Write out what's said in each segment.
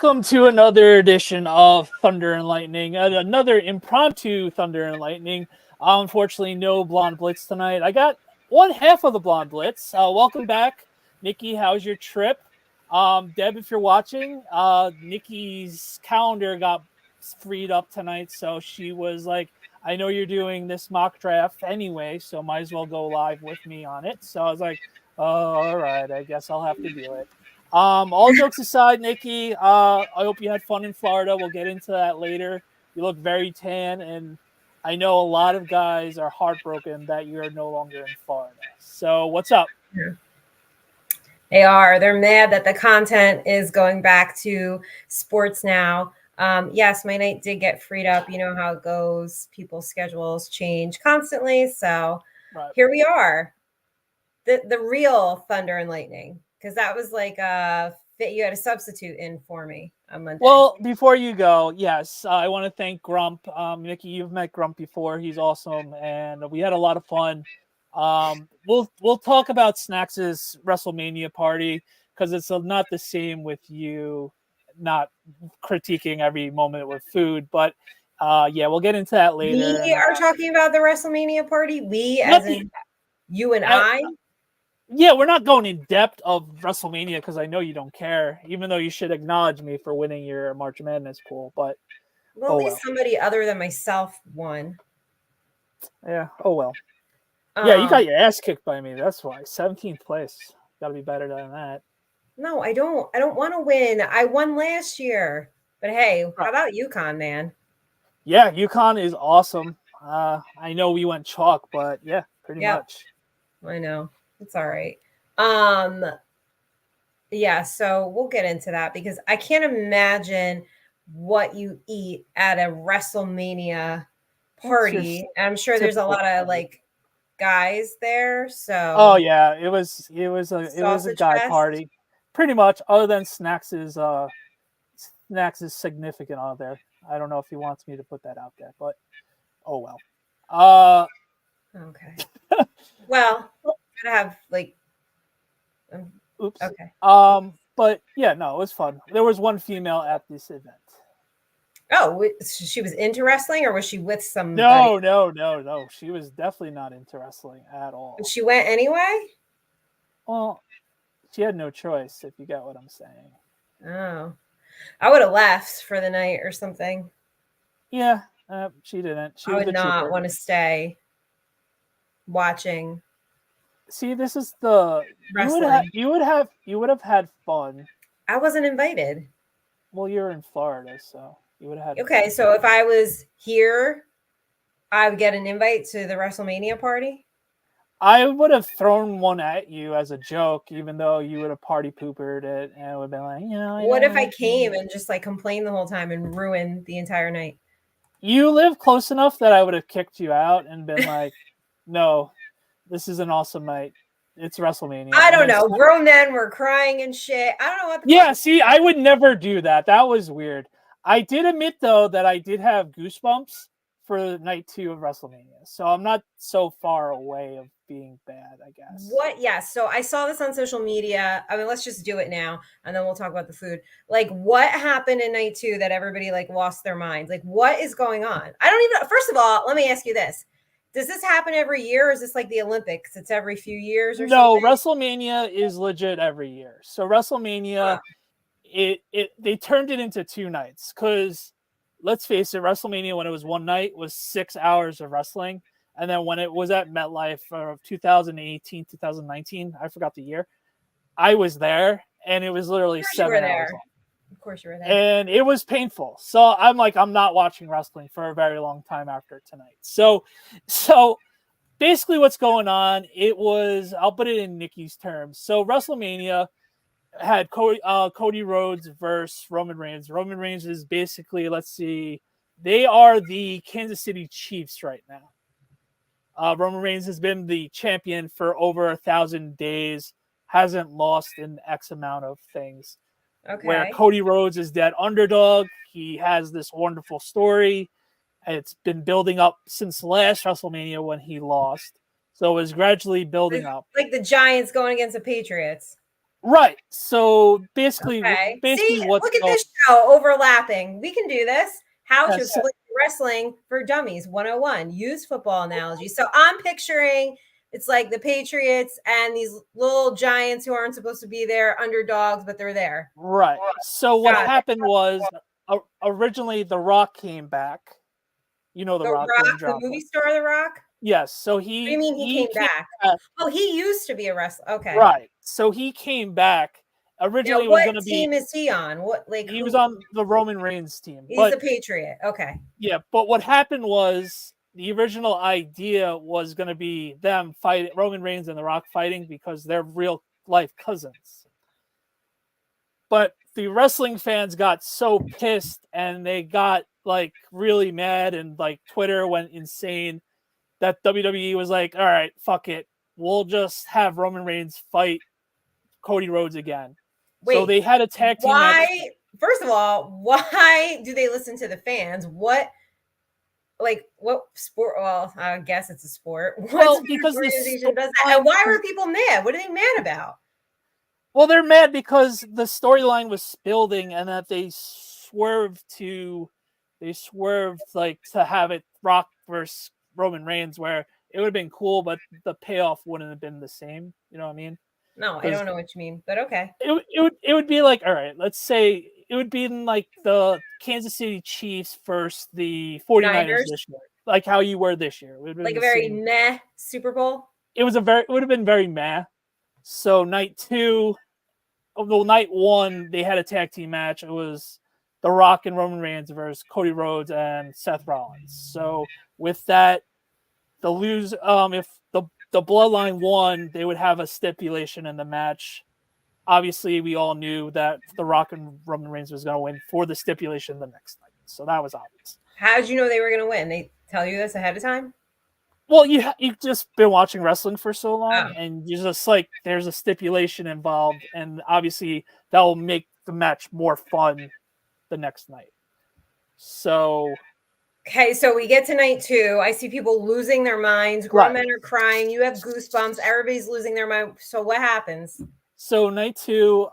Welcome to another edition of Thunder and Lightning, another impromptu Thunder and Lightning. Unfortunately, no Blonde Blitz tonight. I got one half of the Blonde Blitz. Welcome back, Nikki. How's your trip? Deb, if you're watching, Nikki's calendar got freed up tonight, so she was like, I know you're doing this mock draft anyway, so might as well go live with me on it. So I was like, oh, all right, I guess I'll have to do it. All jokes aside, Nikki, I hope you had fun in Florida. We'll get into that later. You look very tan, and I know a lot of guys are heartbroken that you're no longer in Florida. So what's up? They are. They're mad that the content is going back to sports now. Yes, my night did get freed up. You know how it goes. People's schedules change constantly. So Here we are. The real Thunder and Lightning. Because that was like you had a substitute in for me on Monday. Well, before you go, yes, I want to thank Grump. Nikki, you've met Grump before. He's awesome, and we had a lot of fun. We'll talk about Snacks' WrestleMania party because it's not the same with you not critiquing every moment with food. But yeah, we'll get into that later. We are talking about the WrestleMania party. We, as in you and I. Yeah, we're not going in depth of WrestleMania because I know you don't care, even though you should acknowledge me for winning your March Madness pool. But at least somebody other than myself won. Yeah. Oh well. Yeah, you got your ass kicked by me. That's why 17th place. Got to be better than that. No, I don't. I don't want to win. I won last year. But hey, how about UConn, man? Yeah, UConn is awesome. I know we went chalk, but yeah, pretty much. I know. It's all right. Yeah, so we'll get into that because I can't imagine what you eat at a WrestleMania party. I'm sure there's a lot of like guys there. So yeah, it was a guy party. Pretty much, other than Snacks' significant other. I don't know if he wants me to put that out there, but oh well. Okay. Well, gotta have like. Oops. Okay. But yeah, no, it was fun. There was one female at this event. Oh, she was into wrestling, or was she with somebody? No. She was definitely not into wrestling at all. But she went anyway? Well, she had no choice, if you get what I'm saying. Oh. I would have left for the night or something. Yeah, she didn't. I would not want to stay watching. See, this is the wrestling. You would have had fun. I wasn't invited. Well, you're in Florida, so you would have had okay, fun. So if I was here, I would get an invite to the WrestleMania party? I would have thrown one at you as a joke, even though you would have party poopered it, and it would have been like, What if I came and just like complained the whole time and ruined the entire night? You live close enough that I would have kicked you out and been like, no, this is an awesome night. It's WrestleMania. I don't know. Grown men were crying and shit. I don't know what. Yeah, see, I would never do that. That was weird. I did admit, though, that I did have goosebumps for night 2 of WrestleMania. So I'm not so far away of being bad, I guess. What? Yeah. So I saw this on social media. I mean, let's just do it now, and then we'll talk about the food. Like, what happened in night 2 that everybody like lost their minds? Like, what is going on? I don't even. First of all, let me ask you this: does this happen every year, or is this like the Olympics? It's every few years, or no? Something? WrestleMania is legit every year. So WrestleMania, they turned it into 2 nights because. Let's face it, WrestleMania, when it was one night, was 6 hours of wrestling. And then when it was at MetLife of 2018, 2019, I forgot the year, I was there, and it was literally 7 hours long. Of course you were there. And it was painful. So I'm like, I'm not watching wrestling for a very long time after tonight. So basically what's going on, I'll put it in Nikki's terms. So WrestleMania had Cody Rhodes versus Roman Reigns. Roman Reigns is basically, let's see, they are the Kansas City Chiefs right now. Roman Reigns has been the champion for over 1,000 days, hasn't lost in X amount of things. Okay. Where Cody Rhodes is that underdog. He has this wonderful story. It's been building up since last WrestleMania when he lost. So it was gradually building up. Like the Giants going against the Patriots. Right. So basically, Okay. basically See, what's look at going. this show overlapping. We can do this. How to Yes. explain wrestling for dummies 101. Use football analogy. So I'm picturing it's like the Patriots and these little giants who aren't supposed to be there, underdogs, but they're there. Right. So what Got it. happened was originally The Rock came back. You know The The Rock, Rock, Dwayne the Johnson. movie star The Rock? Yes. So What do you mean he came came back? back. Oh, he used to be a wrestler. Okay. Right. So he came back. Now, Originally, it was what going to be team is he on? What, like, he was who? on the Roman Reigns team, He's but a Patriot. Okay. yeah. But what happened was the original idea was going to be them fighting Roman Reigns and The Rock fighting because they're real life cousins. But the wrestling fans got so pissed and they got like really mad and like Twitter went insane that WWE was like, all right, fuck it. We'll just have Roman Reigns fight Cody Rhodes again. So Wait, they had a tag team match. why? First of all, why do they listen to the fans? What, like, what sport? Well, I guess it's a sport. What Well, sports because organization does that? And why were people mad? What are they mad about? well, they're mad because the storyline was building and that they swerved like to have it Rock versus Roman Reigns, where it would have been cool, but the payoff wouldn't have been the same. You know what I mean? No, I Because don't know what you mean, but okay. it would be like, all right, let's say it would be in like the Kansas City Chiefs versus the 49ers Niners, this year, like how you were this year. It would have like been a the very same. meh Super Bowl. It would have been very meh. So night two, well, night one, they had a tag team match. It was The Rock and Roman Reigns versus Cody Rhodes and Seth Rollins. So with that, if the Bloodline won, they would have a stipulation in the match. Obviously, we all knew that The Rock and Roman Reigns was going to win for the stipulation the next night. So that was obvious. How did you know they were going to win? They tell you this ahead of time? Well, you've just been watching wrestling for so long, Oh. and you're just like, there's a stipulation involved, and obviously that will make the match more fun the next night. So Okay, so we get to night two. I see people losing their minds. Grown men are crying. You have goosebumps. Everybody's losing their mind. So what happens? So night two,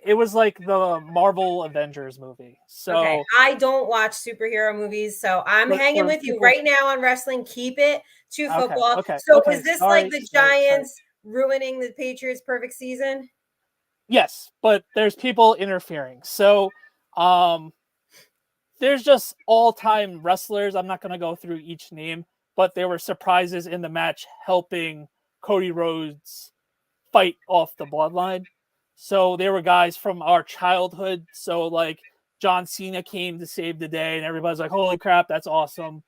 it was like the Marvel Avengers movie. So okay, I don't watch superhero movies, so I'm hanging with you right now on wrestling. Keep it to football. Okay. So is this like the Giants ruining the Patriots' perfect season? Yes, but there's people interfering. So there's just all-time wrestlers. I'm not going to go through each name, but there were surprises in the match helping Cody Rhodes fight off the bloodline. So there were guys from our childhood. So like John Cena came to save the day, and everybody's like, "Holy crap, that's awesome!"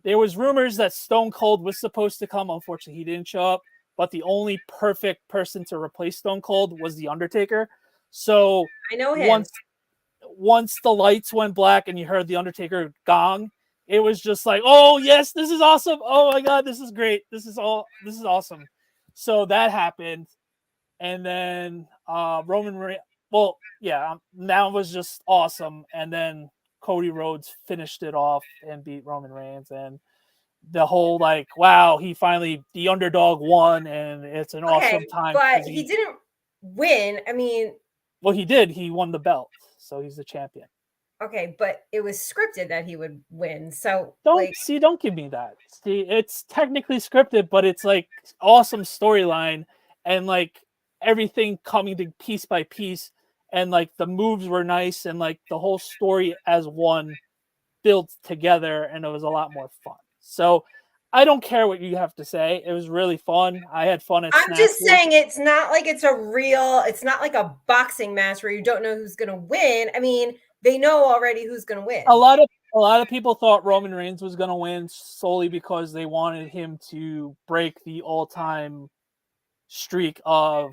There was rumors that Stone Cold was supposed to come. Unfortunately, he didn't show up. But the only perfect person to replace Stone Cold was the Undertaker. So I know him. Once the lights went black and you heard the Undertaker gong, it was just like, oh yes, this is awesome. Oh my god, this is great. This is awesome. So that happened, and then Roman Reigns. Well, yeah, that was just awesome. And then Cody Rhodes finished it off and beat Roman Reigns, and the whole like, wow, the underdog won, and it's an awesome time. But he didn't win. I mean, well, he did. He won the belt, so he's the champion. Okay, but it was scripted that he would win. So don't give me that. See, it's technically scripted, but it's like awesome storyline and like everything coming to piece by piece, and like the moves were nice, and like the whole story as one built together, and it was a lot more fun. So I don't care what you have to say. It was really fun. I had fun at I'm just saying it's not like it's not like a boxing match where you don't know who's going to win. I mean, they know already who's going to win. A lot of people thought Roman Reigns was going to win solely because they wanted him to break the all-time streak of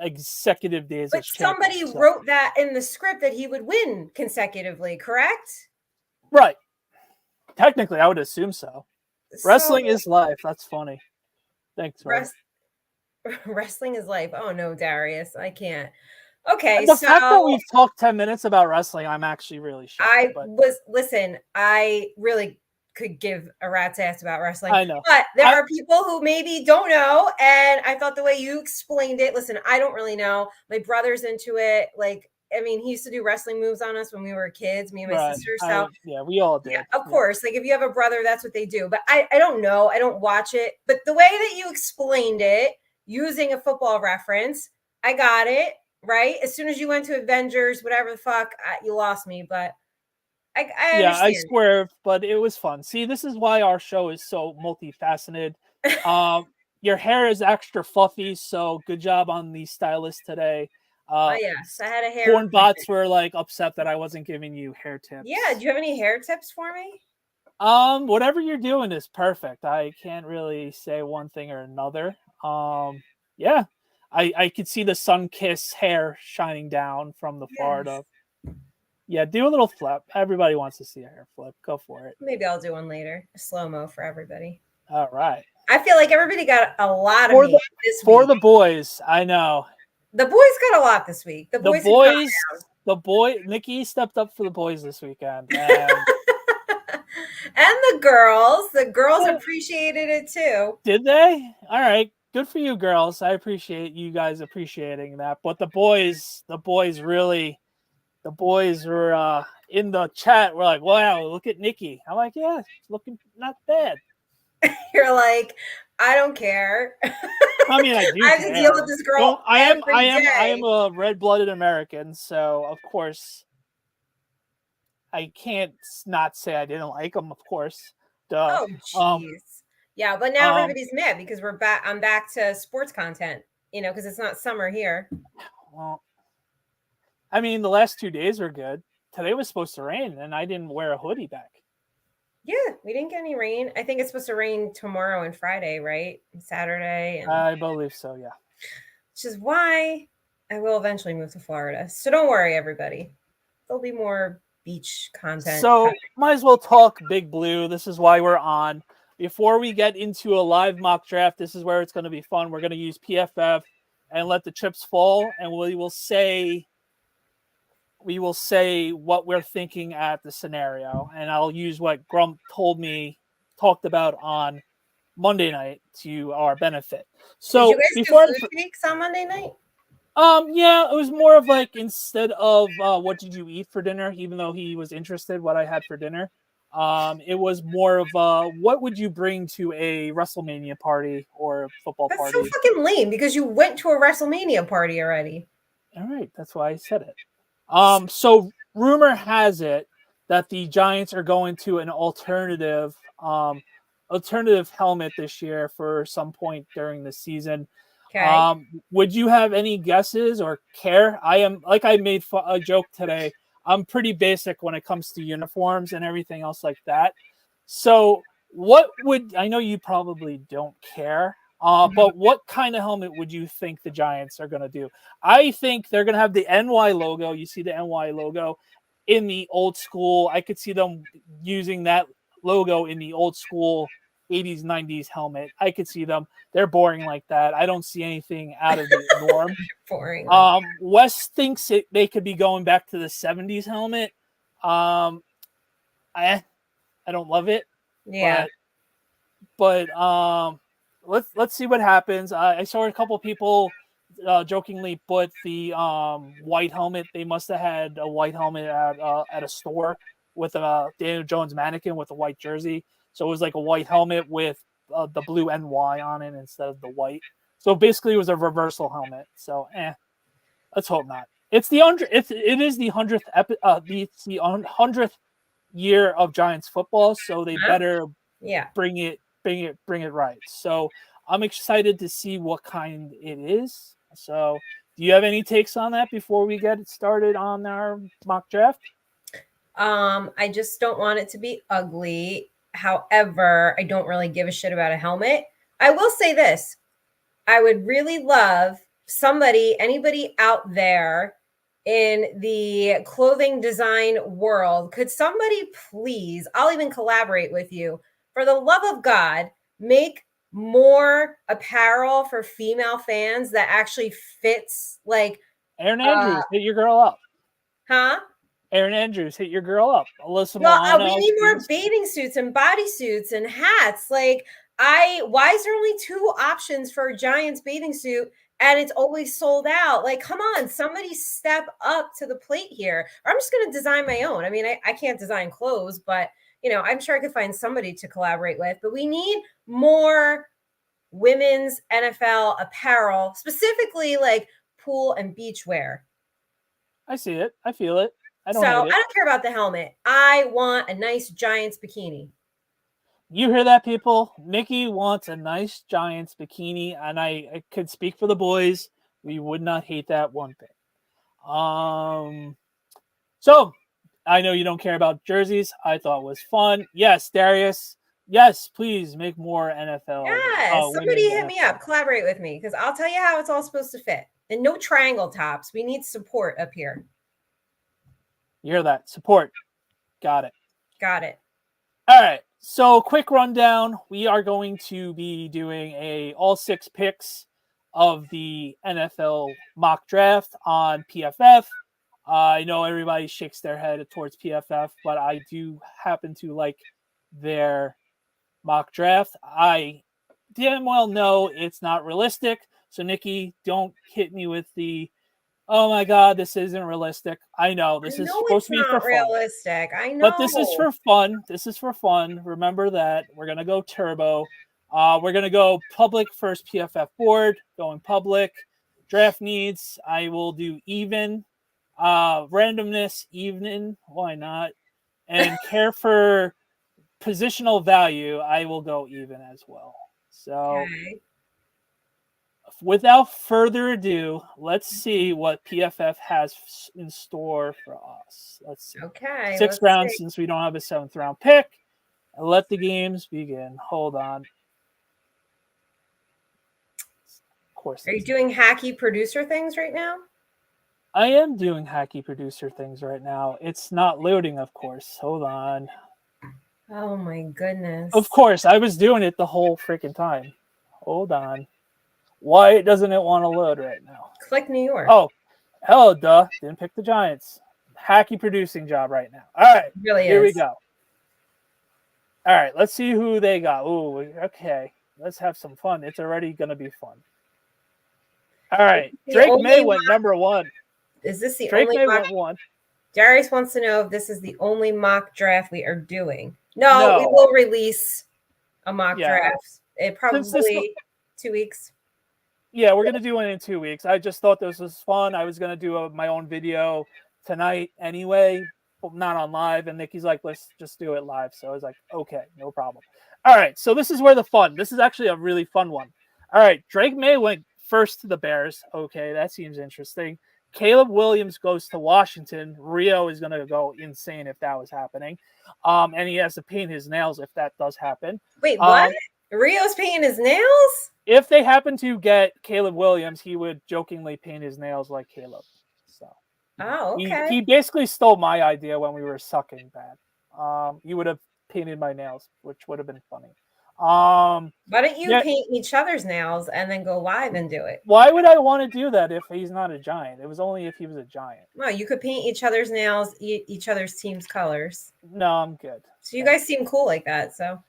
consecutive days. But somebody wrote that in the script that he would win consecutively, correct? Right. Technically, I would assume so. Wrestling is life. That's funny. Thanks, Wrestling is life. Oh no, Darius, I can't. Okay, the fact that we've talked 10 minutes about wrestling, I'm actually really shocked. I really could give a rat's ass about wrestling. I know. But there are people who maybe don't know. And I thought the way you explained it, listen, I don't really know. My brother's into it. Like, I mean, he used to do wrestling moves on us when we were kids, me and my sister. So yeah, we all did. Yeah, of course. Like if you have a brother, that's what they do. But I don't know. I don't watch it. But the way that you explained it using a football reference, I got it. Right. As soon as you went to Avengers, whatever the fuck, you lost me. But I understand. I swerved, but it was fun. See, this is why our show is so multifaceted. Your hair is extra fluffy, so good job on the stylist today. Yes, I had a hair. Porn bots were like upset that I wasn't giving you hair tips. Yeah, do you have any hair tips for me? Whatever you're doing is perfect. I can't really say one thing or another. Yeah, I could see the sun-kissed hair shining down from the Florida. Yeah, do a little flip. Everybody wants to see a hair flip. Go for it. Maybe I'll do one later. A slow-mo for everybody. All right. I feel like everybody got a lot of me this week. For the boys, I know. The boys got a lot this week. Nikki stepped up for the boys this weekend. And, and the girls appreciated it too. Did they? All right. Good for you, girls. I appreciate you guys appreciating that. But the boys were in the chat. We're like, wow, look at Nikki. I'm like, yeah, it's looking not bad. You're like, I don't care. I mean, I do. I have to deal with this girl. Well, I am a red-blooded American, so of course I can't not say I didn't like them. Of course. Duh. Oh, jeez. Yeah, but now everybody's mad because we're back. I'm back to sports content. Because it's not summer here. Well, I mean, the last 2 days were good. Today was supposed to rain, and I didn't wear a hoodie back. Yeah, we didn't get any rain. I think it's supposed to rain tomorrow and Friday, right? And Saturday. I believe so, yeah. Which is why I will eventually move to Florida. So don't worry, everybody. There'll be more beach content. So might as well talk Big Blue. This is why we're on. Before we get into a live mock draft, this is where it's going to be fun. We're going to use PFF and let the chips fall, and we will say what we're thinking at the scenario, and I'll use what Grump talked about on Monday night to our benefit. So did you guys do food weeks on Monday night? Yeah, it was more of like, instead of what did you eat for dinner, even though he was interested what I had for dinner, it was more of what would you bring to a WrestleMania party or a football party? That's so fucking lame because you went to a WrestleMania party already. All right, that's why I said it. So rumor has it that the Giants are going to an alternative helmet this year for some point during the season. Okay. Would you have any guesses or care? I am, like I made a joke today, I'm pretty basic when it comes to uniforms and everything else like that. So I know you probably don't care, but what kind of helmet would you think the Giants are going to do? I think they're going to have the NY logo. You see the NY logo in the old school. I could see them using that logo in the old school 80s, 90s helmet. I could see them. They're boring like that. I don't see anything out of the norm. Boring. Wes thinks they could be going back to the 70s helmet. I don't love it. Yeah. But let's see what happens. I saw a couple people jokingly put the white helmet. They must have had a white helmet at a store with a Daniel Jones mannequin with a white jersey. So it was like a white helmet with the blue NY on it instead of the white. So basically, it was a reversal helmet. So let's hope not. It is the 100th year of Giants football, so they better bring it right. So I'm excited to see what kind it is. So do you have any takes on that before we get started on our mock draft? I just don't want it to be ugly. However, I don't really give a shit about a helmet. I will say this. I would really love anybody out there in the clothing design world, could somebody please, I'll even collaborate with you, for the love of God, make more apparel for female fans that actually fits like Aaron Andrews, hit your girl up. Huh? Aaron Andrews, hit your girl up. Alyssa Well, Milano. we need more bathing suits and bodysuits and hats. Like, why is there only 2 options for a Giants bathing suit and it's always sold out? Like, come on, somebody step up to the plate here. Or I'm just going to design my own. I mean, I can't design clothes, but I'm sure I could find somebody to collaborate with. But we need more women's NFL apparel, specifically like pool and beach wear. I see it. I feel it. I So I don't hate it. don't care about the helmet. I want a nice Giants bikini. You hear that, people? Nikki wants a nice Giants bikini, and I could speak for the boys. We would not hate that one bit. So I know you don't care about jerseys. I thought it was fun. Yes, Darius. Yes, please make more NFL. Yes, somebody hit NFL. me up, collaborate with me, because I'll tell you how it's all supposed to fit. And no triangle tops. We need support up here. You hear that? Support. Got it. Got it. All right. So quick rundown. We are going to be doing all 6 picks of the NFL mock draft on PFF. I know everybody shakes their head towards PFF, but I do happen to like their mock draft. I damn well know it's not realistic. So Nikki, don't hit me with the, oh my God, this isn't realistic. I know this is supposed to be for fun. Realistic. I know. But this is for fun. This is for fun. Remember that. We're going to go turbo. We're going to go public first PFF board, going public. Draft needs, I will do even. Randomness, even. Why not? And care for positional value, I will go even as well. So without further ado, let's see what PFF has in store for us. Let's see. Okay. 6th round since we don't have a 7th round pick. And let the games begin. Hold on. Of course. Are you doing hacky producer things right now? I am doing hacky producer things right now. It's not loading, of course. Hold on. Oh my goodness. Of course, I was doing it the whole freaking time. Hold on. Why doesn't it want to load right now? Click New York. Oh, hello, duh. Didn't pick the Giants. Hacky producing job right now. All right. Here we go. All right. Let's see who they got. Ooh, okay. Let's have some fun. It's already going to be fun. All right. Drake May went number 1. Is this the Drake only May mock? went 1. Darius wants to know if this is the only mock draft we are doing. No. We will release a mock draft. It probably 2 weeks. Yeah, we're going to do it in 2 weeks. I just thought this was fun. I was going to do my own video tonight anyway, not on live. And Nikki's like, let's just do it live. So I was like, okay, no problem. All right, so this is where this is actually a really fun one. All right, Drake May went first to the Bears. Okay, that seems interesting. Caleb Williams goes to Washington. Rio is going to go insane if that was happening. And he has to paint his nails if that does happen. Wait, what? Rio's painting his nails? If they happen to get Caleb Williams, he would jokingly paint his nails like Caleb. So, okay. He basically stole my idea when we were sucking bad. He would have painted my nails, which would have been funny. Why don't you paint each other's nails and then go live and do it? Why would I want to do that if he's not a Giant? It was only if he was a Giant. No, you could paint each other's nails, each other's team's colors. No, I'm good. So you guys seem cool like that. So,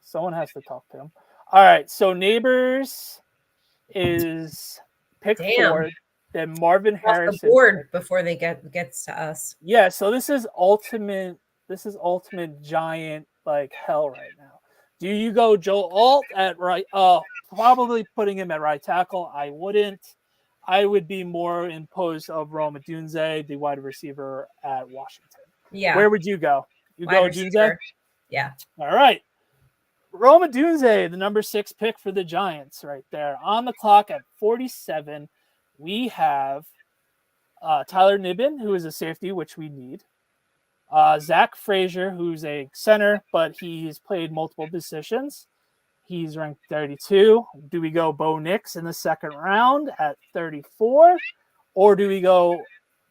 someone has to talk to him. All right, so Neighbors is pick 4. Then Marvin Harrison. The board before they gets to us. Yeah, so this is ultimate Giant like hell right now. Do you go Joe Alt at right? Probably putting him at right tackle. I wouldn't. I would be more imposed of Rome Odunze, the wide receiver at Washington. Yeah. Where would you go? You go Odunze? Yeah. All right. Rome Odunze, the number 6 pick for the Giants right there. On the clock at 47, we have Tyler Nibbin, who is a safety, which we need. Zach Frazier, who's a center, but he's played multiple positions. He's ranked 32. Do we go Bo Nix in the 2nd round at 34? Or do we go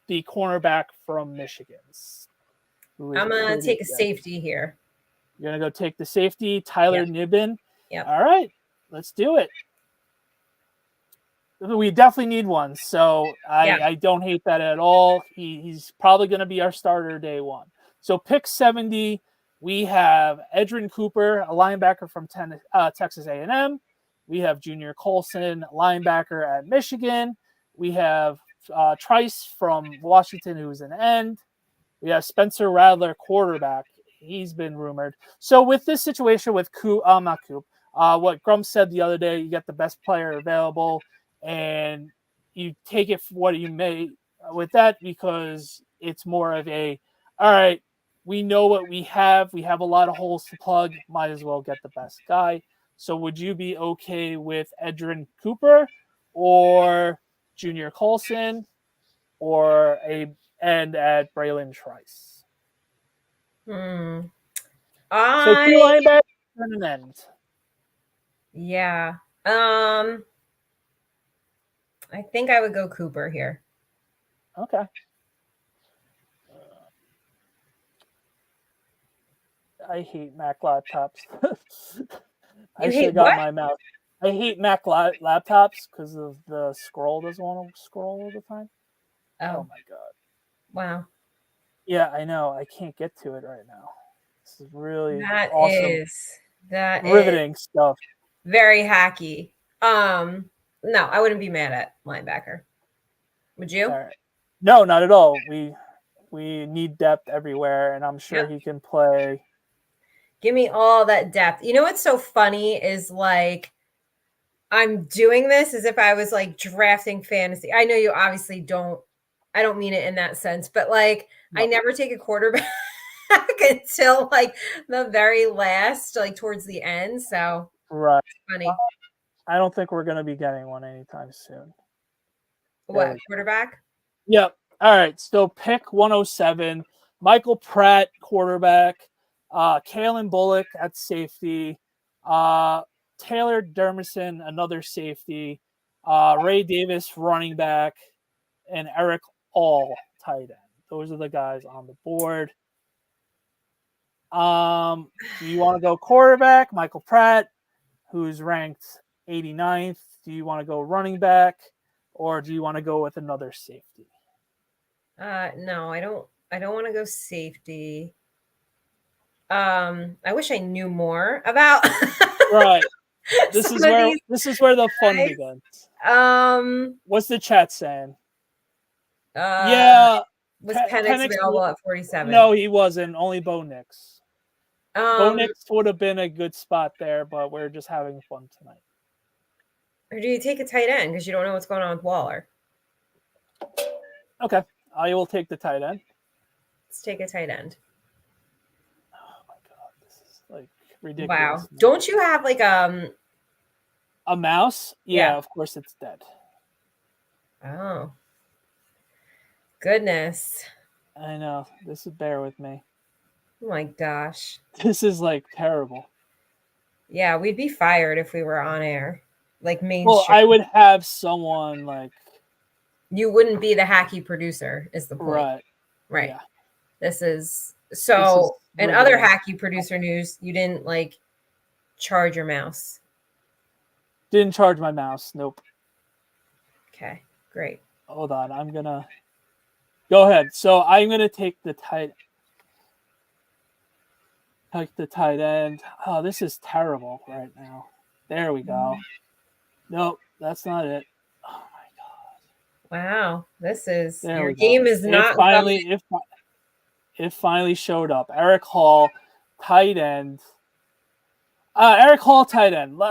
the cornerback from Michigan? I'm going to take a safety here. You're going to go take the safety, Tyler Nibbin? Yeah. All right, let's do it. We definitely need one. So I don't hate that at all. He's probably going to be our starter day one. So pick 70, we have Edrin Cooper, a linebacker from Texas A&M. We have Junior Colson, linebacker at Michigan. We have Trice from Washington, who's an end. We have Spencer Rattler, quarterback. He's been rumored. So with this situation with what Grum said the other day, you get the best player available, and you take it for what you may with that, because it's more of a, all right, we know what we have. We have a lot of holes to plug. Might as well get the best guy. So would you be okay with Edrin Cooper or Junior Colson or a end at Braylon Trice? So two linebackers and an end. Yeah. I think I would go Cooper here. Okay. I hate Mac laptops. I should have got my mouse. I hate Mac laptops because of the scroll doesn't want to scroll all the time. Oh my god. Wow. Yeah, I know. I can't get to it right now. This is really that riveting stuff. Very hacky. No, I wouldn't be mad at linebacker. Would you? Right. No, not at all. We need depth everywhere, and I'm sure he can play. Give me all that depth. You know what's so funny is like I'm doing this as if I was like drafting fantasy. I know you obviously don't. I don't mean it in that sense, but like I never take a quarterback until like the very last, like towards the end. So right, funny. I don't think we're going to be getting one anytime soon. What, quarterback? Yep. All right. So pick 107. Michael Pratt, quarterback. Kalen Bullock at safety. Taylor Dermison, another safety. Ray Davis, running back. And Eric All, tight end. Those are the guys on the board. Do you want to go quarterback, Michael Pratt, who's ranked 89th? Do you want to go running back, or do you want to go with another safety? No, I don't want to go safety. I wish I knew more about right. This is where the fun begins. What's the chat saying? Was Penix available at 47? No, he wasn't. Only Bo Nix. Bo Nix would have been a good spot there, but we're just having fun tonight. Or do you take a tight end because you don't know what's going on with Waller? Okay, I will take the tight end. Let's take a tight end. Oh my god, this is like ridiculous. Wow, don't you have like a mouse? Yeah, of course it's dead. Oh, goodness. I know. This is, bear with me. Oh my gosh. This is like terrible. Yeah, we'd be fired if we were on air. Like mainstream. Well, I would have someone like. You wouldn't be the hacky producer, is the point. Right. Yeah. This is so. In other hacky producer news, you didn't like charge your mouse. Didn't charge my mouse. Nope. Okay, great. Hold on, I'm gonna. Go ahead. So I'm gonna take the tight. Take the tight end. Oh, this is terrible right now. There we go. Nope, that's not it. Oh my god. Wow, this is your game is not it finally showed up. Eric Hall, tight end. Eric Hall, tight end.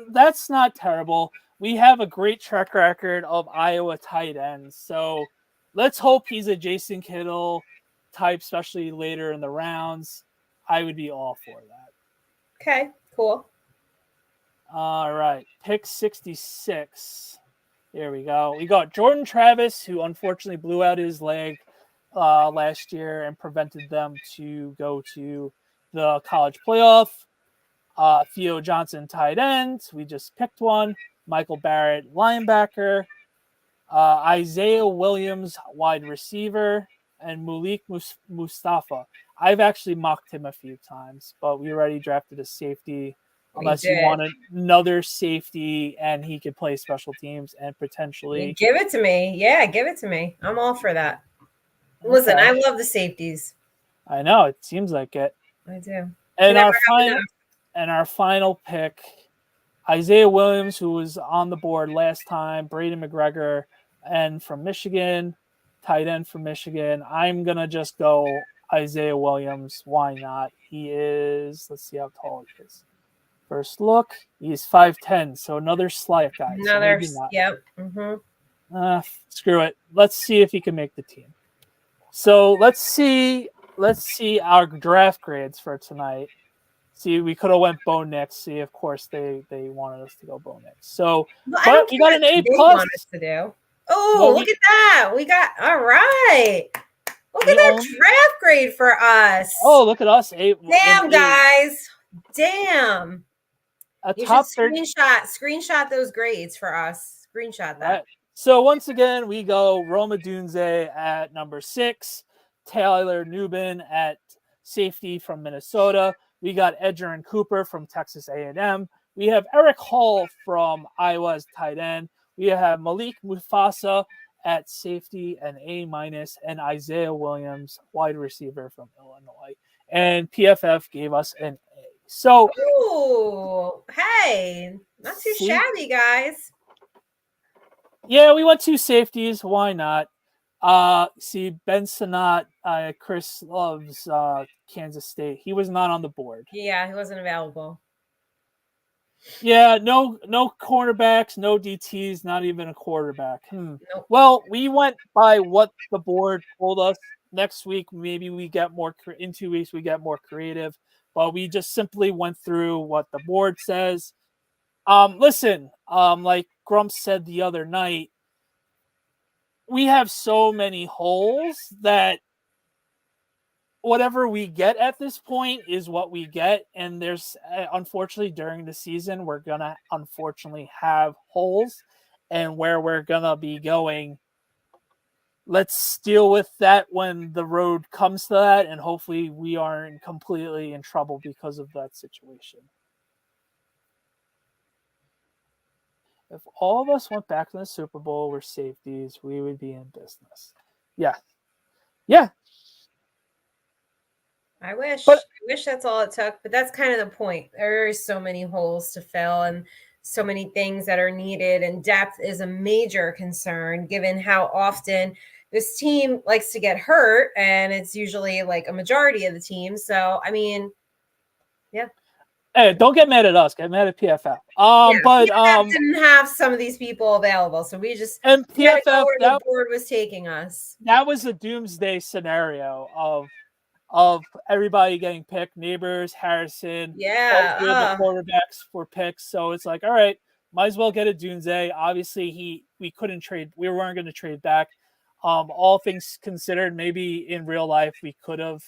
That's not terrible. We have a great track record of Iowa tight ends. So let's hope he's a Jason Kittle type, especially later in the rounds. I would be all for that. Okay, cool. All right, pick 66. Here we go. We got Jordan Travis, who unfortunately blew out his leg last year and prevented them to go to the college playoff. Theo Johnson, tight end. We just picked one. Michael Barrett, linebacker. Isaiah Williams, wide receiver. And Malik Mustafa. I've actually mocked him a few times, but we already drafted a safety unless you want another safety and he could play special teams and potentially give it to me. Yeah, give it to me. I'm all for that. Listen, I love the safeties. I know, it seems like it. I do. And our final pick, Isaiah Williams, who was on the board last time, Braden McGregor, and from Michigan, tight end from Michigan. I'm gonna just go Isaiah Williams. Why not? He is, let's see how tall he is. First look, he's 5'10", so another slight guy. Another, so yep. Screw it. Let's see if he can make the team. So let's see our draft grades for tonight. See, we could have went Bo Nix. See, of course they wanted us to go Bo Nix. So, but we got an A+. To do. Oh, look at that! We got all right. Look at that draft grade for us. Oh, look at us! Damn, guys! Damn. You should screenshot those grades for us. Screenshot that. Right. So once again, we go Rome Odunze at number 6, Taylor Nubin at safety from Minnesota. We got Edgerrin Cooper from Texas A&M. We have Eric Hall from Iowa's tight end. We have Malik Mufasa at safety and A-, and Isaiah Williams, wide receiver from Illinois. And PFF gave us an A. So, ooh, hey, not too shabby, guys. Yeah, we went 2 safeties. Why not? Ben Sinnott, Chris loves Kansas State. He was not on the board. Yeah, he wasn't available. Yeah, no cornerbacks, no DTs, not even a quarterback. Nope. Well, we went by what the board told us. Next week, maybe we get more. In 2 weeks, we get more creative. But we just simply went through what the board says. Listen, like Grump said the other night, we have so many holes that whatever we get at this point is what we get. And there's, unfortunately, during the season, we're going to unfortunately have holes. And where we're going to be going, let's deal with that when the road comes to that. And hopefully we aren't completely in trouble because of that situation. If all of us went back to the Super Bowl, we're safeties, we would be in business. Yeah. I wish that's all it took, but that's kind of the point. There are so many holes to fill and so many things that are needed, and depth is a major concern given how often this team likes to get hurt, and it's usually like a majority of the team. So, I mean, yeah. Hey, don't get mad at us. Get mad at PFF. But PFF didn't have some of these people available, so we just and PFF where the board was taking us. That was a doomsday scenario of everybody getting picked. Neighbors, Harrison, the quarterbacks for picks. So it's like, all right, might as well get a doomsday. Obviously, we couldn't trade. We weren't going to trade back. All things considered, maybe in real life we could have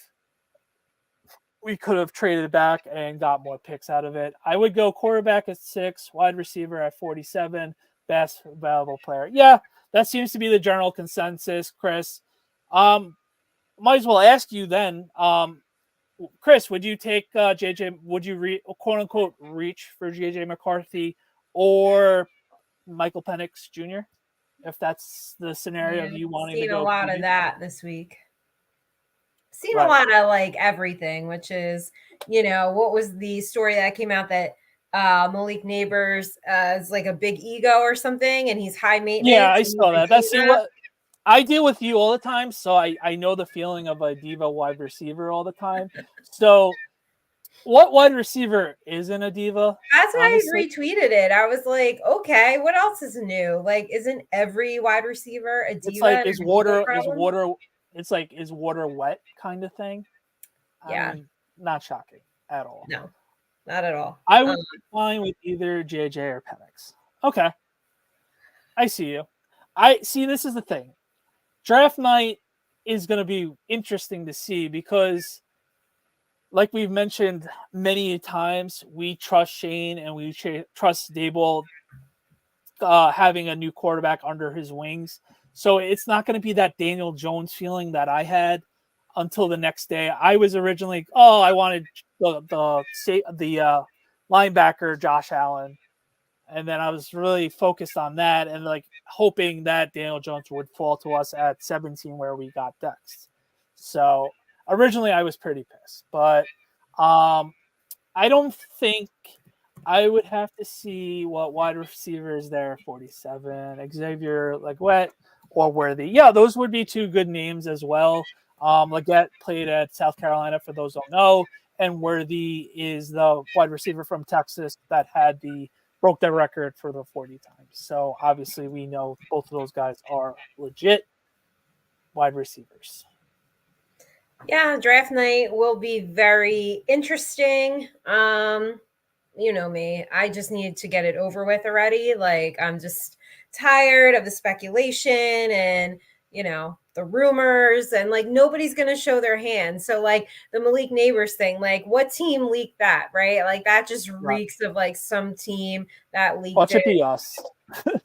traded back and got more picks out of it. I would go quarterback at 6, wide receiver at 47, best available player. Yeah, that seems to be the general consensus, Chris. Might as well ask you then, Chris, would you take JJ? Would you quote unquote reach for JJ McCarthy or Michael Penix Jr. if that's the scenario of you wanting to go? Seen a lot of that this week. Seen a lot of like everything, which is, what was the story that came out that Malik Neighbors is like a big ego or something, and he's high maintenance. Yeah, I saw that. That's what I deal with you all the time, so I know the feeling of a diva wide receiver all the time. So, what wide receiver isn't a diva? That's why I retweeted it. I was like, okay, what else is new? Like, isn't every wide receiver a diva? It's like is water It's like, is water wet kind of thing? Yeah. Not shocking at all. No, not at all. I would be fine with either JJ or Penix. Okay. I see you. This is the thing. Draft night is going to be interesting to see because, like we've mentioned many times, we trust Shane and we trust Dable having a new quarterback under his wings. So it's not going to be that Daniel Jones feeling that I had until the next day. I was originally, I wanted the linebacker Josh Allen. And then I was really focused on that and like hoping that Daniel Jones would fall to us at 17 where we got Dex. So originally I was pretty pissed, but I don't think I would have to see what wide receivers there 47, Xavier Leggett or Worthy. Yeah, those would be two good names as well. Leggett played at South Carolina for those who don't know, and Worthy is the wide receiver from Texas that broke their record for the 40 times. So obviously we know both of those guys are legit wide receivers. Yeah, draft night will be very interesting. You know me, I just need to get it over with already. Like, I'm just tired of the speculation and, the rumors, and like nobody's going to show their hand. So, like, the Malik Neighbors thing, like, what team leaked that, right? Like, that just reeks of like some team that leaked Watch it be us. They're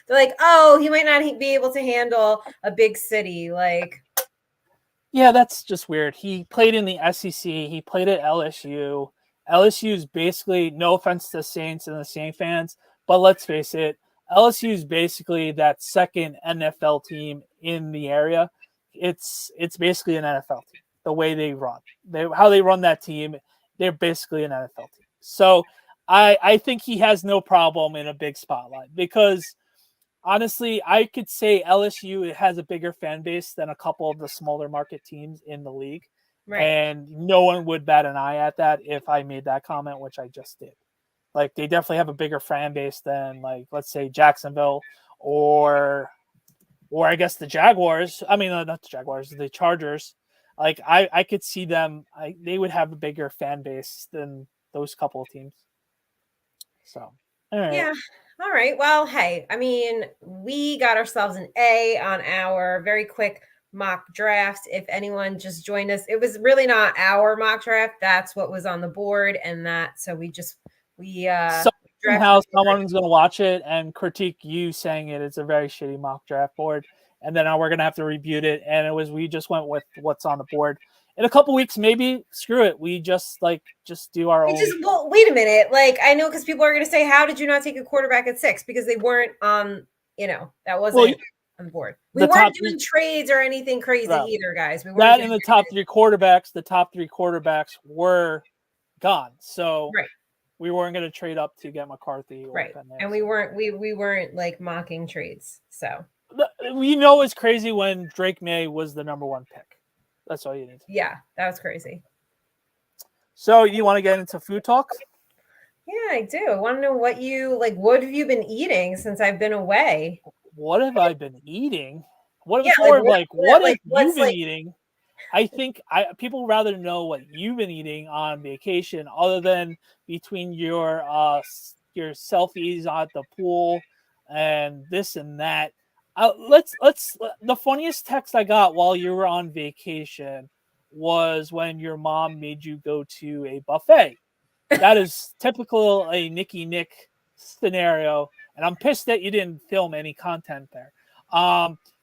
like, oh, he might not be able to handle a big city. Like, yeah, that's just weird. He played in the SEC. He played at LSU. LSU is basically, no offense to Saints and the Saint fans, but let's face it, LSU is basically that second NFL team in the area. It's basically an NFL team. The way they run, how they run that team, they're basically an NFL team. So I think he has no problem in a big spotlight because honestly, I could say LSU has a bigger fan base than a couple of the smaller market teams in the league. right. And no one would bat an eye at that if I made that comment, which I just did. Like, they definitely have a bigger fan base than, like, let's say Jacksonville or I guess the Jaguars. I mean, not the Jaguars, the Chargers. Like, I could see them. They would have a bigger fan base than those couple of teams. So, all right. Yeah. All right. Well, hey, I mean, we got ourselves an A on our very quick mock draft. If anyone just joined us, it was really not our mock draft. That's what was on the board, and so we somehow someone's going to watch it and critique you saying it's a very shitty mock draft board, and then we're going to have to review it. And we just went with what's on the board. In a couple weeks, maybe screw it. We just do our own. Well, wait a minute. Like, I know, because people are going to say, "How did you not take a quarterback at 6?" Because they weren't on. That wasn't on the board. We weren't doing trades or anything crazy either, guys. We weren't that in the top three quarterbacks. The top three quarterbacks were gone, so we weren't going to trade up to get McCarthy. Or and we weren't like mocking trades. So it's crazy when Drake May was the number 1 pick. That's all you need. Yeah, that was crazy. So you want to get into food talks? Yeah, I do. I want to know what have you been eating since I've been away? What have I been eating? What have you been eating? I think people rather know what you've been eating on vacation, other than between your selfies at the pool and this and that. The funniest text I got while you were on vacation was when your mom made you go to a buffet. That is typical a Nikki Nick scenario, and I'm pissed that you didn't film any content there.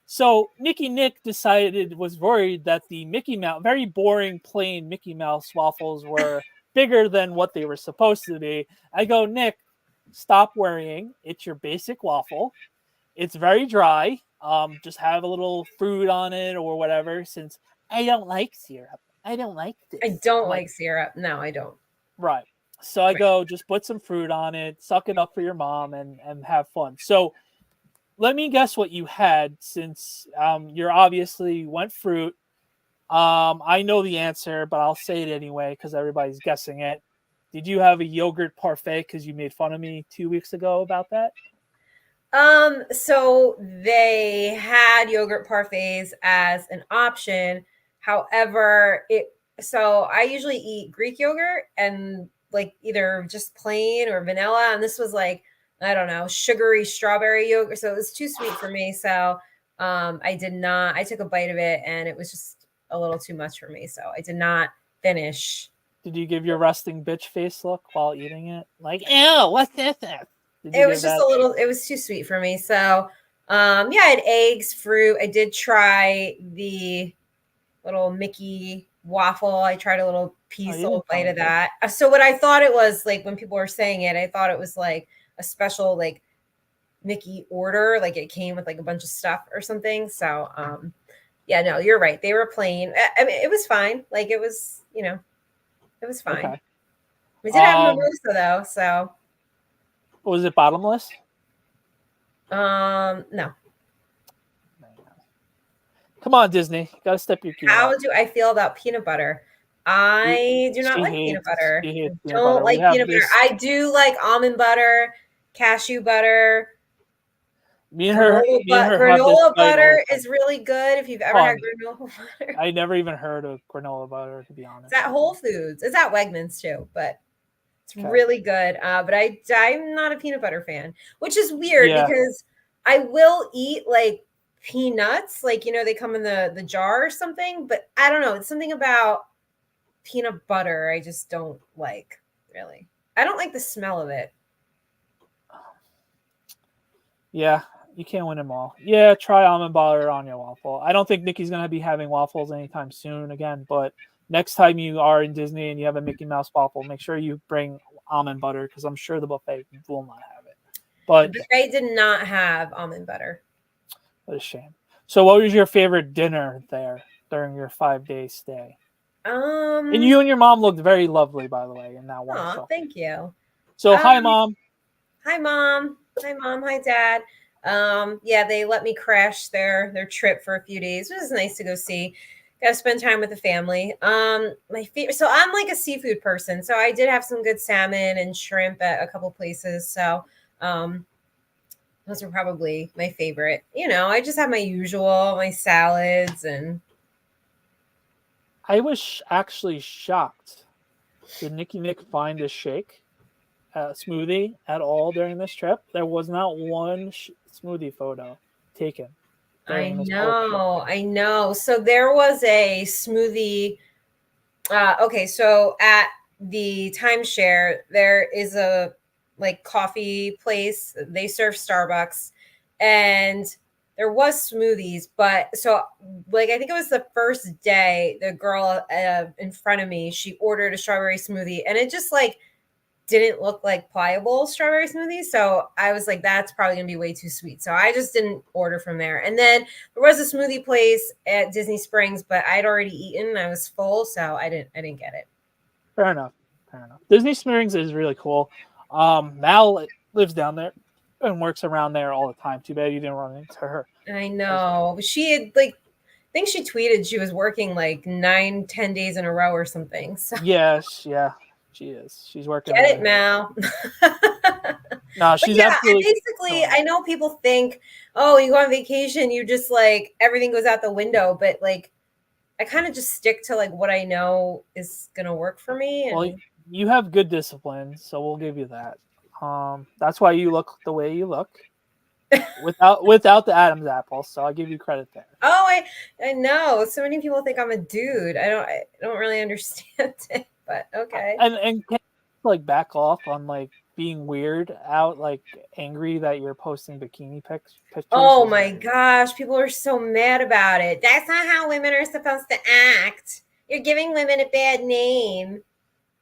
So Nikki Nick was worried that the Mickey Mouse, very boring, plain Mickey Mouse waffles were bigger than what they were supposed to be. I go, Nick, stop worrying. It's your basic waffle. It's very dry. Just have a little fruit on it or whatever, since I don't like syrup. I don't like this. I don't like syrup. No, I don't. Right. So I go, just put some fruit on it, suck it up for your mom, and have fun. So let me guess what you had, since you're obviously went fruit. I know the answer, but I'll say it anyway because everybody's guessing it. Did you have a yogurt parfait because you made fun of me 2 weeks ago about that? So they had yogurt parfaits as an option. However, so I usually eat Greek yogurt and like either just plain or vanilla. And this was like, I don't know, sugary strawberry yogurt. So it was too sweet for me. So I took a bite of it and it was just a little too much for me. So I did not finish. Did you give your resting bitch face look while eating it? Like, ew, what's this? It was just it was too sweet for me. So, I had eggs, fruit. I did try the little Mickey waffle. I tried a little piece, you little didn't tell bite me of that. that. So what I thought it was, like, when people were saying it, I thought it was like a special, like, Nikki order, like it came with like a bunch of stuff or something. So yeah, no, you're right. They were plain. I mean, it was fine. Like it was, it was fine. Okay. We did have mimosa though, so Was it bottomless? no. Come on, Disney. Gotta step your game How up. do I feel about peanut butter? I do not She like peanut butter. hates peanut Don't butter. We like have peanut butter. this. I do like almond butter, cashew butter, Me and her have this granola fight all butter the time. is really good if you've ever Oh, had granola butter. I never even heard of granola butter, to be honest. It's at Whole Foods. It's at Wegmans too, but it's Okay. really good. But I'm not a peanut butter fan, which is weird Yeah. because I will eat like peanuts, like they come in the jar or something, but I don't know. It's something about peanut butter I just don't like, really. I don't like the smell of it. Yeah, you can't win them all. Yeah, try almond butter on your waffle. I don't think Nikki's gonna be having waffles anytime soon again, but next time you are in Disney and you have a Mickey Mouse waffle, make sure you bring almond butter because I'm sure the buffet will not have it. But The buffet did not have almond butter. what a shame. So, what was your favorite dinner there during your 5-day stay? And you and your mom looked very lovely, by the way, in that one. Oh, thank you. So, hi, Mom. Hi, Mom. Hi, Mom. Hi, Dad. Yeah, they let me crash their trip for a few days. It was nice to go see. Got to spend time with the family. My favorite. So I'm like a seafood person. So I did have some good salmon and shrimp at a couple places. So those are probably my favorite. I just have my usual, my salads and. I was actually shocked. Did Nicky Nick find a shake? Smoothie at all during this trip. There was not one smoothie photo taken during this whole trip. I know. So there was a smoothie. Okay, so at the timeshare, there is a like coffee place. They serve Starbucks, and there was smoothies. But so, like, I think it was the first day. The girl in front of me, she ordered a strawberry smoothie, and it just like didn't look like pliable strawberry smoothies. So I was like, that's probably gonna be way too sweet. So I just didn't order from there. And then there was a smoothie place at Disney Springs, but I'd already eaten. I was full, so I didn't get it. Fair enough. Disney Springs is really cool. Mal lives down there and works around there all the time. Too bad you didn't run into her. I know. She had like I think she tweeted she was working like 9-10 days in a row or something. So Yes, yeah, she is. She's working. get it, Mal. No, she's yeah, absolutely. Basically, I know people think, oh, you go on vacation, you just like everything goes out the window, but like I kind of just stick to like what I know is gonna work for me. And... Well, you have good discipline, so we'll give you that. That's why you look the way you look, without the Adam's apple. So I'll give you credit there. Oh, I know. So many people think I'm a dude. I don't really understand it, but okay. And can you, like back off on like being weird out, like angry that you're posting bikini pictures. Oh my gosh, people are so mad about it. That's not how women are supposed to act. You're giving women a bad name.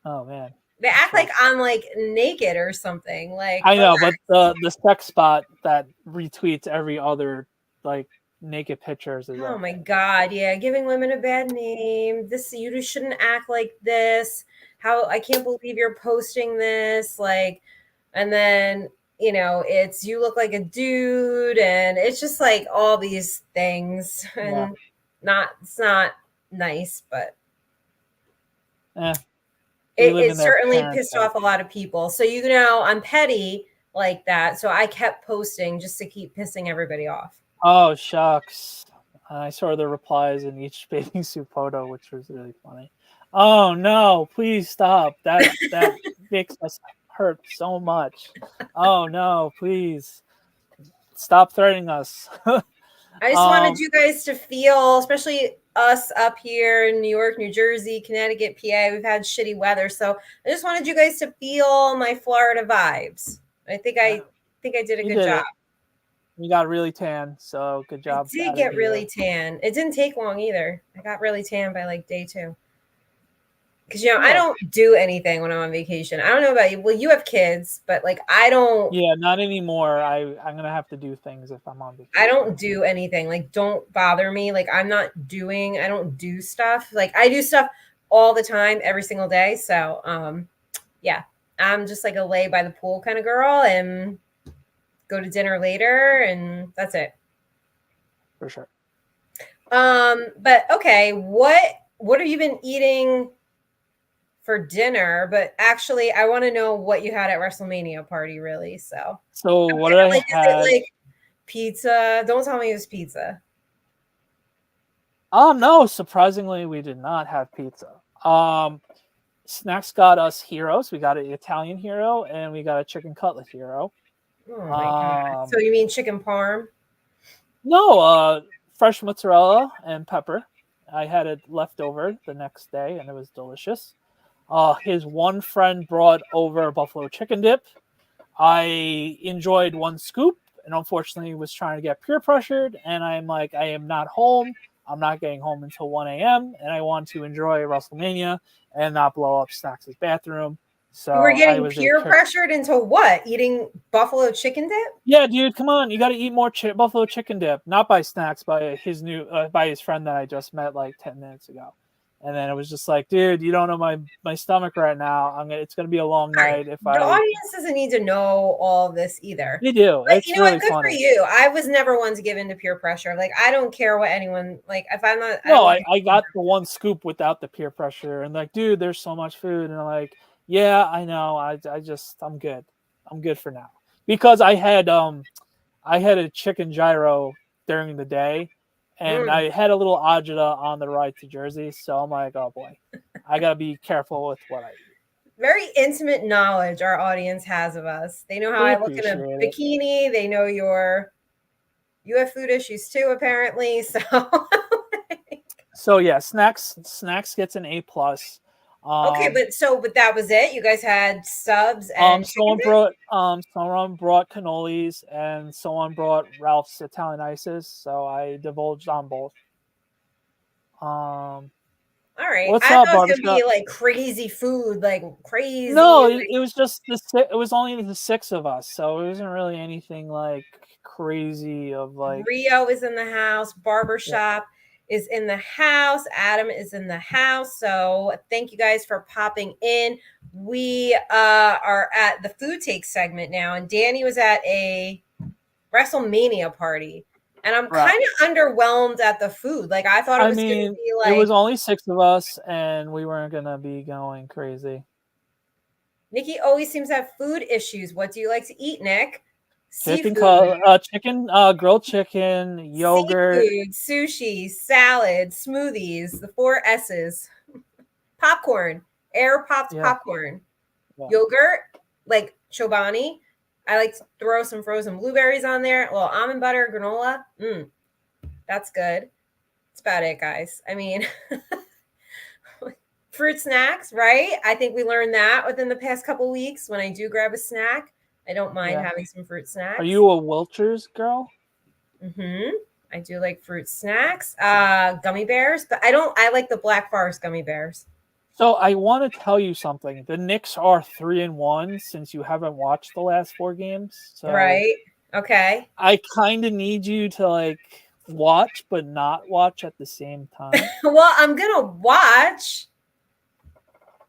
Oh man. They act like I'm like naked or something. Like I know, but the sex spot that retweets every other like naked pictures is oh my god, yeah, giving women a bad name. You just shouldn't act like this. How I can't believe you're posting this. Like, and then it's you look like a dude, and it's just like all these things, and it's not nice, but it certainly pissed off a lot of people. So I'm petty like that, so I kept posting just to keep pissing everybody off. Oh shucks. I saw the replies in each bathing suit photo, which was really funny. Oh no, please stop. That makes us hurt so much. Oh no, please stop threatening us. I just wanted you guys to feel, especially us up here in New York, New Jersey, Connecticut, PA, we've had shitty weather. So I just wanted you guys to feel my Florida vibes. I think I did a good job. You got really tan, so good job. I did get really tan. It didn't take long either. I got really tan by like day 2. Because I don't do anything when I'm on vacation. I don't know about you. Well, you have kids, but like I don't. Yeah, not anymore. I'm gonna have to do things if I'm on vacation. I don't do anything. Like, don't bother me. Like, I don't do stuff. Like, I do stuff all the time, every single day. So, yeah, I'm just like a lay by the pool kind of girl and go to dinner later, and that's it. For sure. But okay, what have you been eating for dinner? But actually, I want to know what you had at WrestleMania party, really. So what did I like, have? is it like pizza? Don't tell me it was pizza. Oh no! Surprisingly, we did not have pizza. Snacks got us heroes. We got an Italian hero and we got a chicken cutlet hero. Oh my god! So you mean chicken parm? No, fresh mozzarella and pepper. I had it left over the next day, and it was delicious. His one friend brought over buffalo chicken dip. I enjoyed one scoop, and unfortunately was trying to get peer pressured. And I'm like, I am not home. I'm not getting home until 1 a.m. And I want to enjoy WrestleMania and not blow up Snacks' bathroom. So you were getting peer pressured into what? Eating buffalo chicken dip? Yeah, dude, come on! You got to eat more buffalo chicken dip. Not by Snacks, by his friend that I just met like 10 minutes ago. And then it was just like, dude, you don't know my stomach right now. It's gonna be a long night. The audience doesn't need to know all this either. They do. Like, it's really good funny. for you. I was never one to give in to peer pressure. Like, I don't care what anyone like. If I'm not, no, I got the one scoop without the peer pressure, and like, dude, there's so much food, and I'm like, yeah, I know. I'm good. I'm good for now because I had a chicken gyro during the day. And I had a little agita on the ride to Jersey, so I'm like, oh boy, I gotta be careful with what I eat. Very intimate knowledge our audience has of us. They know how I look in a bikini. They know you have food issues too, apparently. So, so yeah, snacks gets an A+. Okay, but that was it. You guys had subs and someone brought cannolis and someone brought Ralph's Italian ices, so I divulged on both. All right. What's I up, thought it was gonna be like crazy food, like crazy. No, it was just it was only the 6 of us, so it wasn't really anything like crazy of like. Rio is in the house. Barbershop is in the house. Adam is in the house. So thank you guys for popping in. We are at the food take segment now, and Danny was at a WrestleMania party. And I'm kind of underwhelmed at the food. Like, I thought it was going to be like... It was only 6 of us, and we weren't going to be going crazy. Nikki always seems to have food issues. What do you like to eat, Nick? Chicken, grilled chicken, yogurt. Seafood, sushi, salad, smoothies, the 4 S's. Popcorn, air-popped popcorn. Yeah. Yogurt, like Chobani. I like to throw some frozen blueberries on there. A little almond butter, granola. That's good. That's about it, guys. I mean, fruit snacks, right? I think we learned that within the past couple weeks. When I do grab a snack, I don't mind having some fruit snacks. Are you a Welch's girl? I do like fruit snacks. Gummy bears, but I like the Black Forest gummy bears. So I want to tell you something. The Knicks are 3-1 since you haven't watched the last 4 games. So right. Okay. I kind of need you to like watch, but not watch at the same time. Well, I'm gonna watch.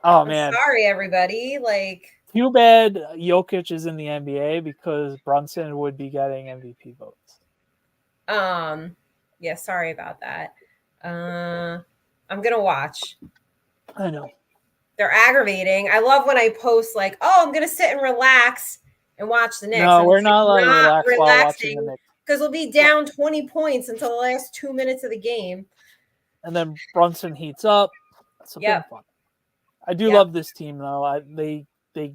Oh man! Sorry, everybody. Like, too bad Jokic is in the NBA because Brunson would be getting MVP votes. Yeah. Sorry about that. I'm gonna watch. I know. They're aggravating. I love when I post like, "Oh, I'm gonna sit and relax and watch the Knicks." No, we're not allowed to relax while watching the Knicks because we'll be down 20 points until the last 2 minutes of the game. And then Brunson heats up. It's been fun. I do love this team though. They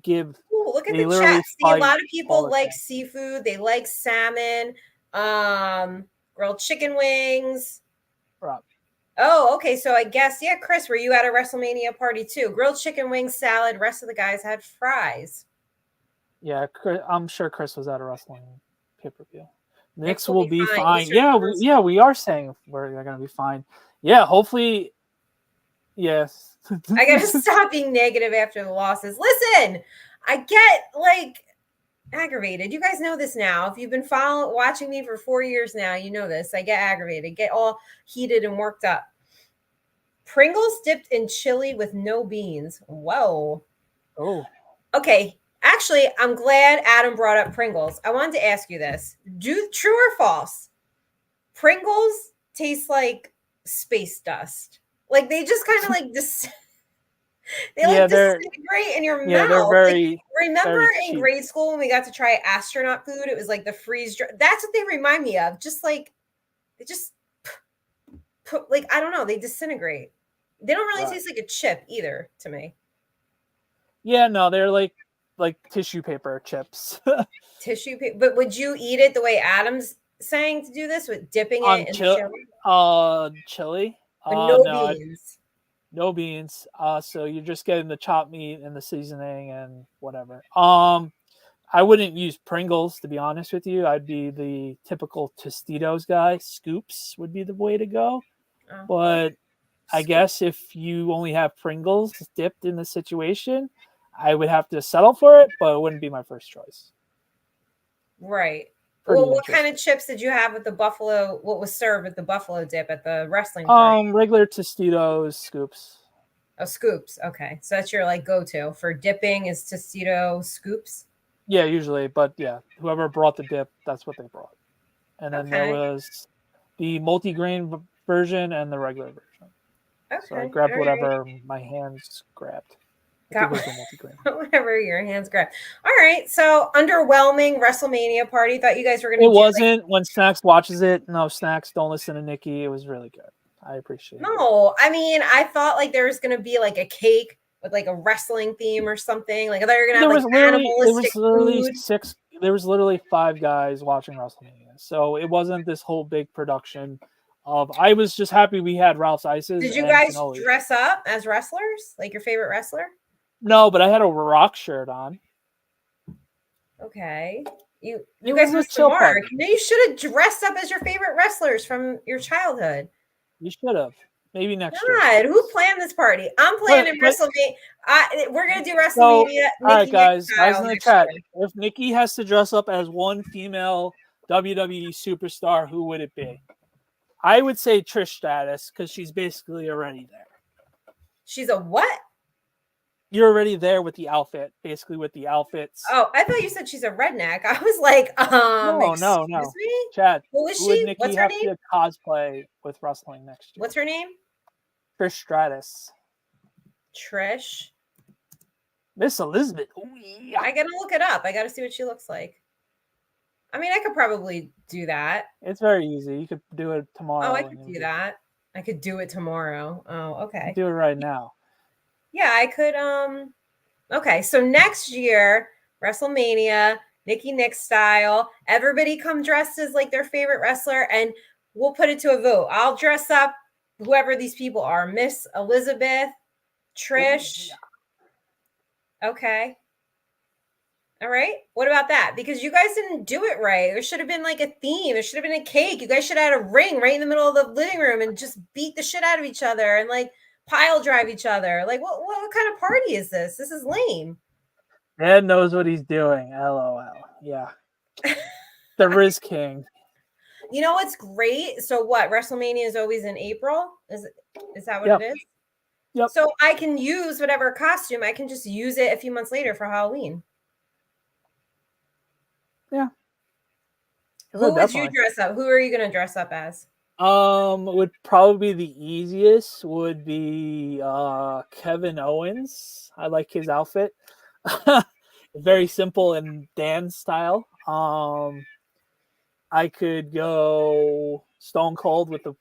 give. Ooh, look at the chat. See, a lot of people like seafood. They like salmon, grilled chicken wings. Right. Oh, okay. So I guess, Chris, were you at a WrestleMania party too? Grilled chicken wings, salad. Rest of the guys had fries. Yeah, I'm sure Chris was at a wrestling pay-per-view. Knicks will be fine. Yeah, we are saying they're going to be fine. Yeah, hopefully. Yes. I gotta stop being negative after the losses. Listen, I get like aggravated. You guys know this now. If you've been watching me for 4 years now, you know this. I get aggravated, get all heated and worked up. Pringles dipped in chili with no beans. Whoa. Oh. Okay. Actually, I'm glad Adam brought up Pringles. I wanted to ask you this. True or false? Pringles taste like space dust. Like they just kind of like they Yeah, like they're disintegrate in your yeah, they're mouth. very Like, remember very in cheap. grade school when we got to try astronaut food? It was like the freeze dry. That's what they remind me of. Just like they just put like I don't know. They disintegrate. They don't really Right. taste like a chip either to me. Yeah, no, they're like tissue paper chips. Tissue paper. But would you eat it the way Adam's saying to do this with dipping On it in the chili? chili. But no No, beans. no beans. So you're just getting the chopped meat and the seasoning and whatever. I wouldn't use Pringles, to be honest with you. I'd be the typical Tostitos guy. Scoops would be the way to go. Oh, But I scoop. guess if you only have Pringles dipped in the situation, I would have to settle for it, but it wouldn't be my first choice. Right. Pretty Well, what kind interesting. of chips did you have with the buffalo? What was served with the buffalo dip at the wrestling party? Regular Tostitos scoops. Oh, scoops. Okay. So that's your like go-to for dipping is Tostito scoops. Yeah, usually, but yeah, whoever brought the dip, that's what they brought. And then there Okay. was the multi-grain version and the regular version. Okay. So I grabbed All whatever right. my hands grabbed. I Got think it was the multi-grain. whatever your hands grab. All right. So underwhelming WrestleMania party. Thought you guys were going It to do like wasn't. When Snacks watches it, no, Snacks, don't listen to Nikki. It was really good. I appreciate it. no. I mean, I thought like there was going to be like a cake with like a wrestling theme or something. Like I thought you were going to have like animalistic food. There was literally 5 guys watching WrestleMania. So it wasn't this whole big production of. I was just happy we had Ralph's Ices Did you and guys Canoli. dress up as wrestlers? Like your favorite wrestler? No, but I had a Rock shirt on. Okay. You It guys was a missed the chill mark. party. No, you should have dressed up as your favorite wrestlers from your childhood. You should have. Maybe next year. God, who planned this party? I'm planning WrestleMania. We're gonna do WrestleMania. So, all right, Nikki guys style in the next chat. year. If Nikki has to dress up as one female WWE superstar, who would it be? I would say Trish Stratus because she's basically already there. She's a what? You're already there with the outfit, basically with the outfits. Oh, I thought you said she's a redneck. I was like, No. excuse me? Chad, Who is who would she? Nikki What's her have name? to cosplay with wrestling next year? What's her name? Trish Stratus. Trish. Miss Elizabeth. Ooh, yeah. I gotta look it up. I gotta see what she looks like. I mean, I could probably do that. It's very easy. You could do it tomorrow. Oh, I could do that. I could do it tomorrow. Oh, okay. Do it right now. Yeah, I could. Okay, so next year, WrestleMania, Nikki Nick style. Everybody come dressed as like their favorite wrestler, and we'll put it to a vote. I'll dress up whoever these people are. Miss Elizabeth, Trish. Okay. All right. What about that? Because you guys didn't do it right. There should have been like a theme. There should have been a cake. You guys should have had a ring right in the middle of the living room and just beat the shit out of each other and like pile drive each other. Like, what kind of party is this? This is lame. Dad knows what he's doing. LOL. Yeah. The Riz King. You know what's great? So what? WrestleMania is always in April? Is that what it is? Yep. So I can use whatever costume. I can just use it a few months later for Halloween. Yeah. Who would you dress up? Who are you going to dress up as? Would probably be the easiest would be Kevin Owens. I like his outfit. Very simple and Dan style. I could go Stone Cold with the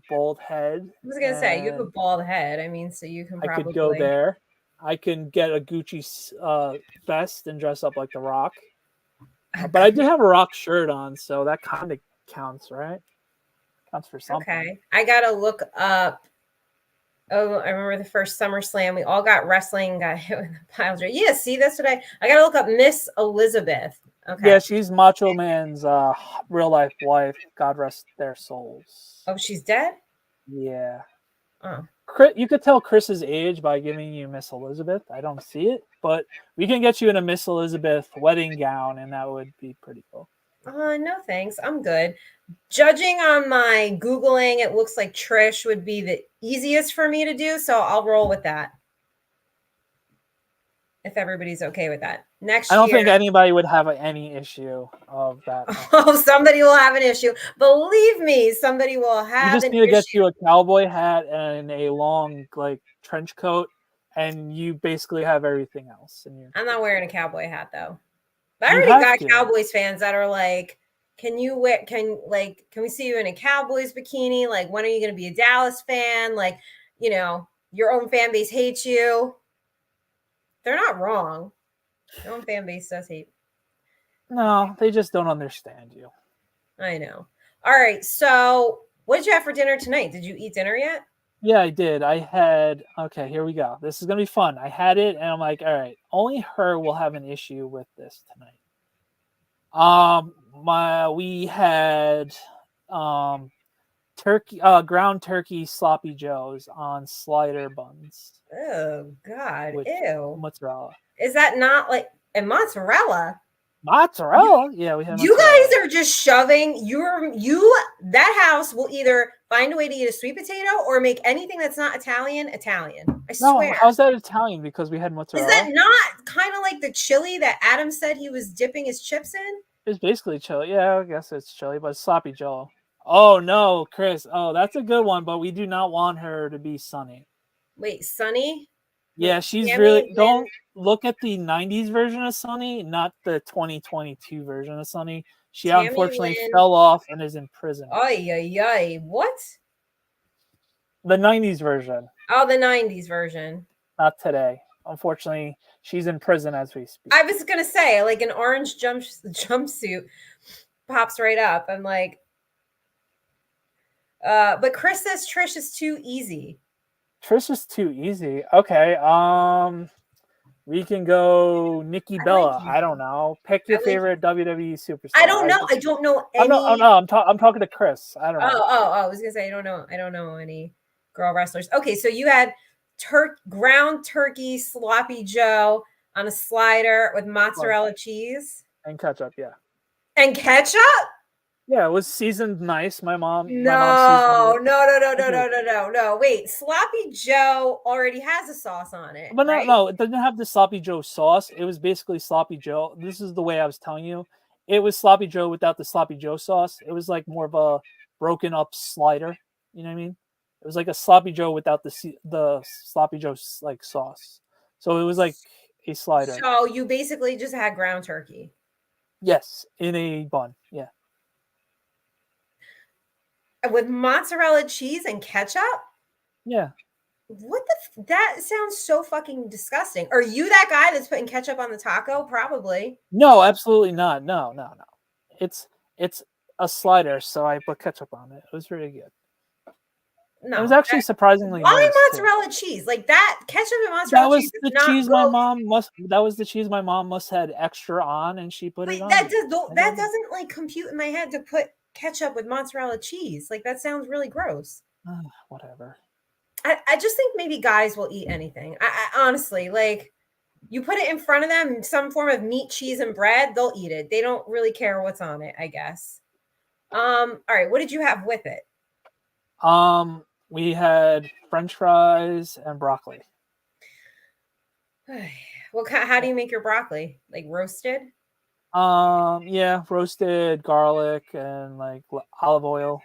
bald head. I was gonna say you have a bald head. I mean, so you can probably. I could go there. I can get a Gucci vest and dress up like The Rock. But I did have a Rock shirt on, so that kind of counts, right? Counts for something. Okay, I gotta look up. Oh, I remember the first SummerSlam. We all got wrestling, got hit with a pile driver. Yeah, see, that's what I gotta look up. Miss Elizabeth. Okay. Yeah, she's Macho Man's real life wife. God rest their souls. Oh, she's dead? Yeah. You could tell Chris's age by giving you Miss Elizabeth. I don't see it, but we can get you in a Miss Elizabeth wedding gown, and that would be pretty cool. No thanks. I'm good. Judging on my Googling, it looks like Trish would be the easiest for me to do, so I'll roll with that. If everybody's okay with that. Next year. I don't think anybody would have any issue of that. Oh, somebody will have an issue. Believe me, somebody will have You just need to get you a cowboy hat and a long trench coat, and you basically have everything else. I'm not wearing a cowboy hat though. But I already got Cowboys fans that are like, can we see you in a Cowboys bikini? Like, when are you going to be a Dallas fan? Like, your own fan base hates you. They're not wrong. Your own fan base does hate. No, they just don't understand you. I know. All right. So what did you have for dinner tonight? Did you eat dinner yet? Yeah, I did. Okay, here we go. This is going to be fun. I had it and I'm like, all right, only her will have an issue with this tonight. We had ground turkey sloppy joes on slider buns. Oh God. Ew. Mozzarella. Is that not and mozzarella? Mozzarella? Yeah, we have mozzarella. You guys are just shoving that house will either find a way to eat a sweet potato or make anything that's not Italian. I swear. No, how's that Italian? Because we had mozzarella. Is that not kind of like the chili that Adam said he was dipping his chips in? It's basically chili. Yeah, I guess it's chili, but it's sloppy Joe. Oh no, Chris. Oh, that's a good one, but we do not want her to be Sunny. Wait, Sunny? Yeah, she's really. Don't look at the 90s version of Sunny, not the 2022 version of Sunny. She unfortunately fell off and is in prison. Ay. What? The 90s version. Oh, the 90s version. Not today. Unfortunately, she's in prison as we speak. I was going to say, like, an orange jumpsuit pops right up. I'm like, but Chris says Trish is too easy. Trish is too easy. Okay. We can go Nikki Bella. I don't know. Pick your favorite WWE superstar. I don't know. I don't know any. I'm talking to Chris. I don't know. I was gonna say I don't know any girl wrestlers. Okay, so you had ground turkey sloppy Joe on a slider with mozzarella cheese and ketchup. Yeah. And ketchup. Yeah, it was seasoned nice. My mom. No. Wait, sloppy Joe already has a sauce on it. But right? no, it doesn't have the sloppy Joe sauce. It was basically sloppy Joe. This is the way I was telling you. It was sloppy Joe without the sloppy Joe sauce. It was like more of a broken up slider. You know what I mean? It was like a sloppy Joe without the sloppy Joe sauce. So it was like a slider. So you basically just had ground turkey. Yes, in a bun. Yeah. With mozzarella cheese and ketchup? Yeah. That sounds so fucking disgusting. Are you that guy that's putting ketchup on the taco? Probably. No, absolutely not. No. It's a slider, so I put ketchup on it. It was really good. No, it was actually surprisingly why nice mozzarella cheese? Like that ketchup and mozzarella cheese. That was the cheese my mom must had extra on, and she put it on. That doesn't like compute in my head to put ketchup with mozzarella cheese. Like that sounds really gross. Whatever. I just think maybe guys will eat anything. I honestly, like, you put it in front of them, some form of meat, cheese, and bread, they'll eat it. They don't really care what's on it, I guess. All right, what did you have with it? We had French fries and broccoli. Well, how do you make your broccoli? Like roasted? Yeah, roasted garlic and like olive oil.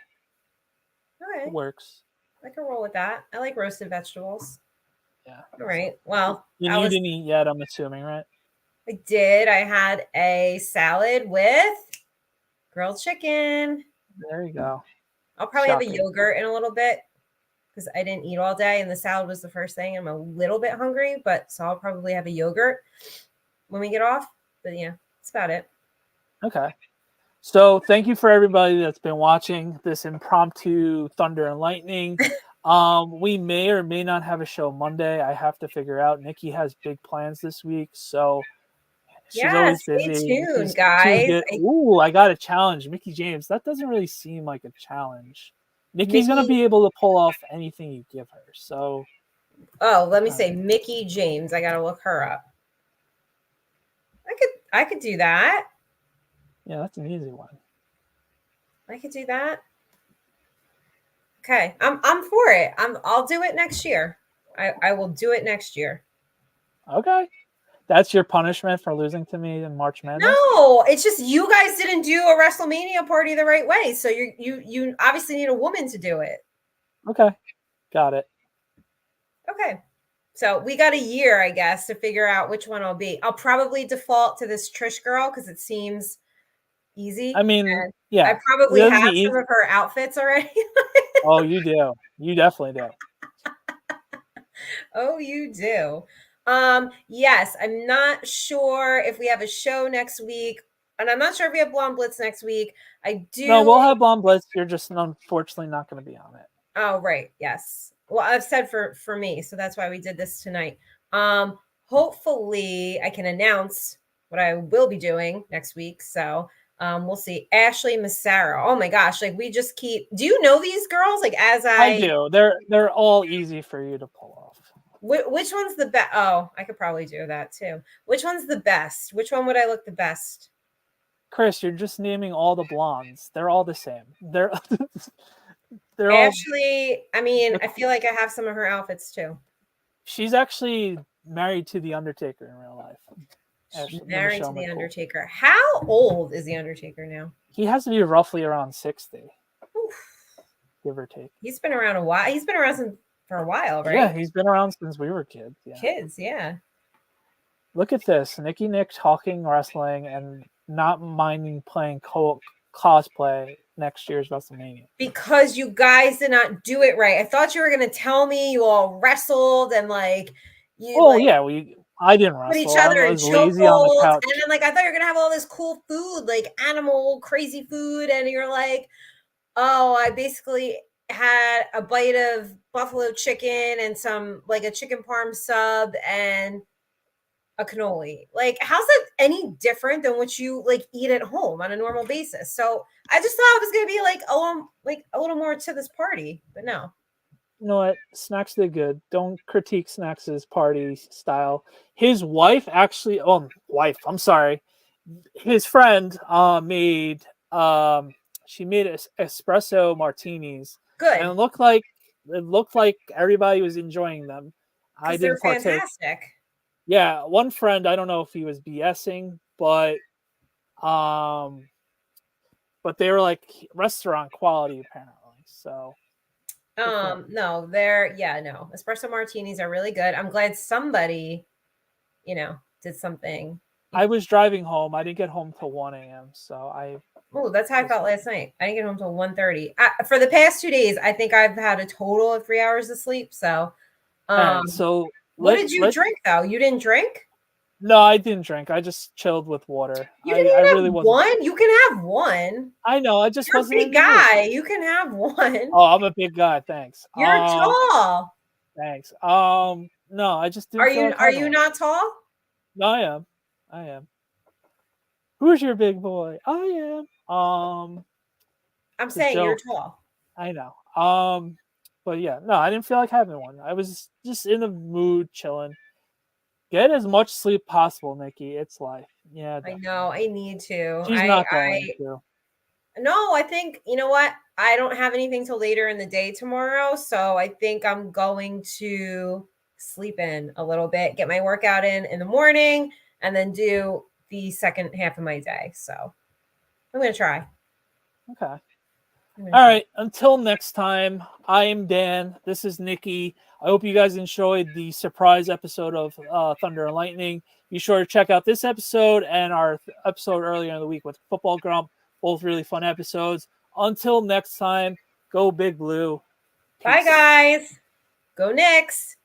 All right. It works. I can roll with that. I like roasted vegetables. Yeah. All right. Well, you didn't eat yet, I'm assuming, right? I did. I had a salad with grilled chicken. There you go. I'll probably have a yogurt in a little bit because I didn't eat all day and the salad was the first thing. I'm a little bit hungry, so I'll probably have a yogurt when we get off. But yeah, that's about it. Okay. So thank you for everybody that's been watching this impromptu Thunder and Lightning. We may or may not have a show Monday. I have to figure out. Nikki has big plans this week, so she's always busy. Stay tuned, guys. Ooh, I got a challenge. Mickey James. That doesn't really seem like a challenge. Nikki's going to Mickey. be able to pull off anything you give her. So, Oh, let me say Mickey James. I gotta look her up. I could do that. yeah, that's an easy one. I could do that. Okay, I'm for it. I'll do it next year. I will do it next year. Okay. That's your punishment for losing to me in March Madness? No, it's just you guys didn't do a WrestleMania party the right way. So you obviously need a woman to do it. Okay. Got it. Okay. So we got a year, I guess, to figure out which one I'll be. I'll probably default to this Trish girl because it seems easy. I mean, yeah. I probably That'd have be some of her outfits already. Oh, you do. You definitely do. Oh, you do. Yes, I'm not sure if we have a show next week, and I'm not sure if we have Blonde Blitz next week. I do. No, we'll have Blonde Blitz. You're just unfortunately not going to be on it. Oh, right. Yes. Well, I've said for me, so that's why we did this tonight. Hopefully I can announce what I will be doing next week. So we'll see. Ashley Massaro. Oh my gosh. Like we just keep, do you know these girls? Like as I do. They're all easy for you to pull off. Which one's the best? Oh, I could probably do that too. Which one's the best? Which one would I look the best? Chris, you're just naming all the blondes. They're all the same. They're Ashley, I mean, I feel like I have some of her outfits too. She's actually married to the Undertaker in real life. She's married to the Undertaker. How old is the Undertaker now? He has to be roughly around 60. Oof. Give or take. He's been around a while. He's been around for a while, right? Yeah, he's been around since we were kids. Yeah. Kids, yeah. Look at this. Nikki Nick talking wrestling and not minding playing cosplay next year's WrestleMania. Because you guys did not do it right. I thought you were going to tell me you all wrestled and like you. Oh, like, yeah, I didn't wrestle. Put each other in lazy on the couch. And then like I thought you were going to have all this cool food, like animal crazy food. And you're like, oh, I basically had a bite of buffalo chicken and some like a chicken parm sub and a cannoli. Like, how's that any different than what you like eat at home on a normal basis? So I just thought it was gonna be like a little more to this party, but no. You know what? Snacks did good. Don't critique Snacks' party style. His wife actually, I'm sorry. His friend made she made espresso martinis. Good. And it looked like everybody was enjoying them. I didn't partake. Fantastic. Yeah, one friend, I don't know if he was BSing, but they were like restaurant quality apparently. So no, no. Espresso martinis are really good. I'm glad somebody, did something. I was driving home. I didn't get home till 1 a.m. So that's how I felt last night. I didn't get home till 1:30. For the past 2 days, I think I've had a total of 3 hours of sleep. So, what did you drink though? You didn't drink? No, I didn't drink. I just chilled with water. You didn't even have one? You can have one. I know. I just wasn't a big guy. You can have one. Oh, I'm a big guy. Thanks. You're tall. Thanks. No, I just didn't. Are you not tall? No, I am. Who's your big boy? I am. I'm saying you're tall. I know. But yeah, no, I didn't feel like having one. I was just in the mood, chilling. Get as much sleep possible, Nikki. It's life. Yeah, definitely. I know. I need to. She's not going to. No, I think, you know what? I don't have anything till later in the day tomorrow. So I think I'm going to sleep in a little bit, get my workout in the morning, and then do the second half of my day. So I'm going to try. Okay. All right. Until next time, I am Dan. This is Nikki. I hope you guys enjoyed the surprise episode of Thunder and Lightning. Be sure to check out this episode and our episode earlier in the week with Football Grump. Both really fun episodes. Until next time, go Big Blue. Peace. Bye, guys. Go Knicks.